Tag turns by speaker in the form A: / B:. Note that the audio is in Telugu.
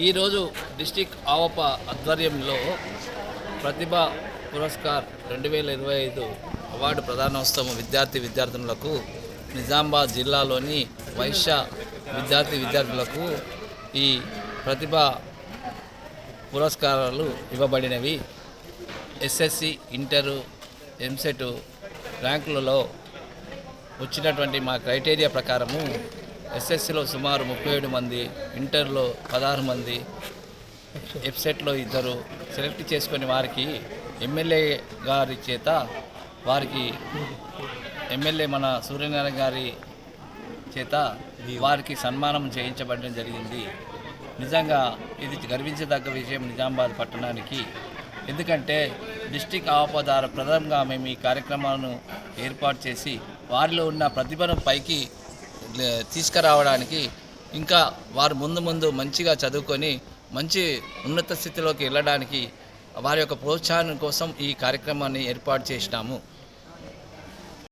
A: ఈరోజు డిస్టిక్ ఆవప ఆధ్వర్యంలో ప్రతిభా పురస్కార్ 2025 అవార్డు ప్రదానోత్సవం విద్యార్థులకు నిజామాబాద్ జిల్లాలోని వైశ్య విద్యార్థులకు ఈ ప్రతిభా పురస్కారాలు ఇవ్వబడినవి. ఎస్ఎస్సి, ఇంటరు, ఎంసెట్ ర్యాంకులలో వచ్చినటువంటి మా క్రైటీరియా ప్రకారము ఎస్ఎస్సిలో సుమారు 37 మంది, ఇంటర్లో 16 మంది, ఎఫ్సెట్లో 2 సెలెక్ట్ చేసుకొని వారికి ఎమ్మెల్యే గారి చేత ఎమ్మెల్యే మన సూర్యనారాయణ గారి చేత వారికి సన్మానం చేయించబడడం జరిగింది. నిజంగా ఇది గర్వించదగ్గ విషయం నిజామాబాద్ పట్టణానికి. ఎందుకంటే డిస్టిక్ ఆవపదార ప్రథమంగా మేము ఈ కార్యక్రమాలను ఏర్పాటు చేసి వారిలో ఉన్న ప్రతిభను పైకి తీసుకురావడానికి, ఇంకా వారు ముందు మంచిగా చదువుకొని మంచి ఉన్నత స్థితిలోకి వెళ్ళడానికి వారి యొక్క ప్రోత్సాహం కోసం ఈ కార్యక్రమాన్ని ఏర్పాటు చేసినాము.